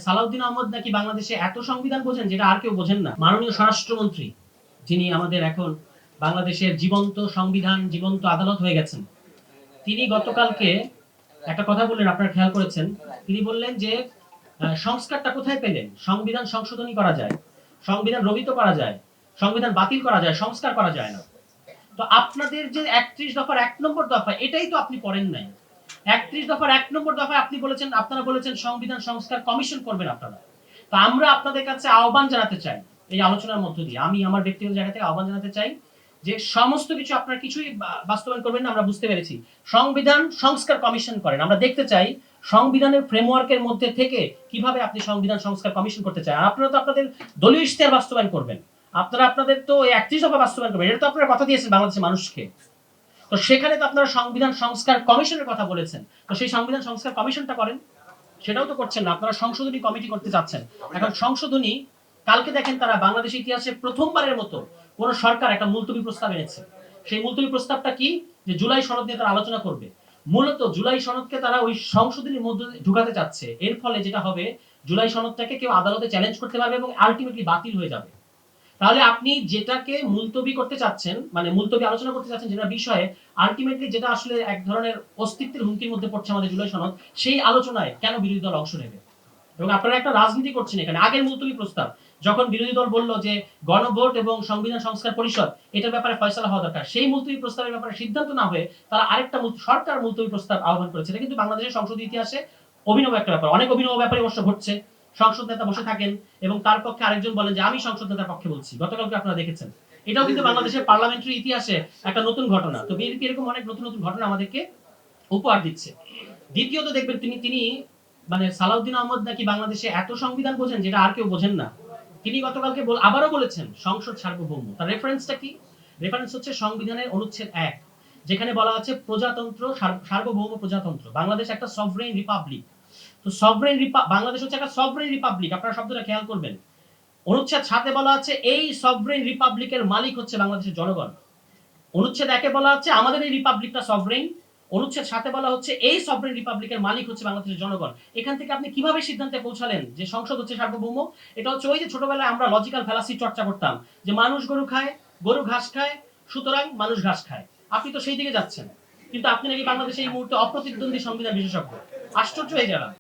সালাউদ্দিন আহমদ নাকি বাংলাদেশে এত সংবিধান বোঝেন যেটা আর কেউ বোঝেন না। মাননীয় স্বরাষ্ট্রমন্ত্রী, যিনি আমাদের এখন বাংলাদেশের জীবন্ত সংবিধান, জীবন্ত আদালত হয়ে গেছেন, তিনি গতকালকে একটা কথা বললেন, আপনারা খেয়াল করেছেন। তিনি বললেন যে সংস্কারটা কোথায় পেলেন? সংবিধান সংশোধনী করা যায়, সংবিধান রহিত করা যায়, সংবিধান বাতিল করা যায়, সংস্কার করা যায় না। তো আপনাদের যে ৩১ দফার ১ নম্বর দফা, এটাই তো আপনি পড়েন নাই। ৩১ দফার ১ নম্বর দফায় আপনারা বলেছেন সংবিধান সংস্কার কমিশন করবেন আপনারা। তো আমরা আপনাদের কাছে আহ্বান জানাতে চাই, এই আলোচনার মধ্য দিয়ে আমি আমার ব্যক্তিগত জায়গা থেকে আহ্বান জানাতে চাই যে সমস্ত কিছু আপনারা কিছুই বাস্তবায়ন করবেন না, আমরা বুঝতে পেরেছি। সংবিধান সংস্কার কমিশন করেন। আমরা দেখতে চাই সংবিধানের ফ্রেমওয়ার্কের মধ্যে থেকে কিভাবে আপনি সংবিধান সংস্কার কমিশন করতে চান। আপনারা তো আপনাদের দলীয় ইশতেহার বাস্তবায়ন করবেন, আপনারা আপনাদের তো ৩১ দফা বাস্তবায়ন করবেন, এটা তো আপনারা কথা দিয়েছেন বাংলাদেশের মানুষকে। তো সেখানে তো আপনারা সংবিধান সংস্কার কমিশনের কথা বলেছেন, তো সেই সংবিধান সংস্কার কমিশনটা করেন। সেটাও তো করছেন না, আপনারা সংশোধনী কমিটি করতে যাচ্ছেন। এখন সংশোধনী, কালকে দেখেন তারা বাংলাদেশের ইতিহাসে প্রথমবারের মতো কোন সরকার একটা মুলতবি প্রস্তাব এনেছে। সেই মুলতবি প্রস্তাবটা কি? যে জুলাই সনদ নিয়ে তারা আলোচনা করবে। মূলত জুলাই সনদকে তারা ওই সংশোধনীর মধ্যে ঢুকাতে চাচ্ছে। এর ফলে যেটা হবে, জুলাই সনদটাকে কেউ আদালতে চ্যালেঞ্জ করতে পারবে এবং আলটিমেটলি বাতিল হয়ে যাবে। তাহলে আপনি যেটাকে মুলতবি করতে চাচ্ছেন, মানে মুলতবি আলোচনা করতে চাচ্ছেন, যেটা বিষয়ে আলটিমেটলি যেটা আসলে এক ধরনের অস্তিত্বের হুমকির মধ্যে পড়ছে আমাদের জুলাই সনদ, সেই আলোচনায় কেন বিরোধী দল অংশ নেবে? এবং আপনারা একটা রাজনীতি করছেন এখানে। আগের মুলতবি প্রস্তাব যখন বিরোধী দল বলল যে গণভোট এবং সংবিধান সংস্কার পরিষদ এটার ব্যাপারে ফয়সালা হওয়া দরকার, সেই মুলতবি প্রস্তাবের ব্যাপারে সিদ্ধান্ত না হয়ে তারা আরেকটা সরকার মুলতবি প্রস্তাব আহ্বান করেছে। এটা কিন্তু বাংলাদেশের সংসদীয় ইতিহাসে অভিনব একটা ব্যাপার। অনেক অভিনব ব্যাপারে অবশ্য ঘটছে। সংসদ নেতা বসে থাকেন এবং তার পক্ষে আরেকজন বলেন যে আমি সংসদ নেতার পক্ষে বলছি। গতকালকে আপনারা দেখেছেন। এটাও কিন্তু বাংলাদেশের পার্লামেন্টারি ইতিহাসে একটা নতুন ঘটনা। তো বিএনপি এরকম অনেক নতুন নতুন ঘটনা আমাদেরকে উপহার দিচ্ছে। দ্বিতীয়ত দেখবেন তিনি মানে সালাউদ্দিন আহমদ নাকি বাংলাদেশে এত সংবিধান বোঝেন যেটা আর কেউ বোঝেন না। তিনি গতকালকে আবারও বলেছেন সংসদ সার্বভৌম। তার রেফারেন্সটা কি? রেফারেন্স হচ্ছে সংবিধানের অনুচ্ছেদ ১, যেখানে বলা আছে প্রজাতন্ত্র, সার্বভৌম প্রজাতন্ত্র। বাংলাদেশ একটা সভরেন রিপাবলিক। তো বাংলাদেশ হচ্ছে একটা সভরেন রিপাবলিক। আপনারা শব্দটা খেয়াল করবেন। অনুচ্ছেদ ৭-এ বলা আছে এই সভরেন রিপাবলিকের মালিক হচ্ছে বাংলাদেশের জনগণ। অনুচ্ছেদ ১-এ বলা হচ্ছে আমাদের এই রিপাবলিকটা সভরেন। অনুচ্ছেদ ৭-এ বলা হচ্ছে এই সভরেন রিপাবলিকের মালিক হচ্ছে বাংলাদেশের জনগণ। এখান থেকে আপনি কিভাবে সিদ্ধান্তে পৌঁছালেন যে সংসদ হচ্ছে সার্বভৌম? এটা হচ্ছে ওই যে ছোটবেলায় আমরা লজিক্যাল ফ্যালাসি চর্চা করতাম যে মানুষ গরু খায়, গরু ঘাস খায়, সুতরাং মানুষ ঘাস খায়। আপনি তো সেই দিকে যাচ্ছেন, কিন্তু আপনি নাকি বাংলাদেশে এই মুহূর্তে অপ্রতিদ্বন্দ্বী সংবিধান বিশেষজ্ঞ। আশ্চর্য হয়ে গেলাম।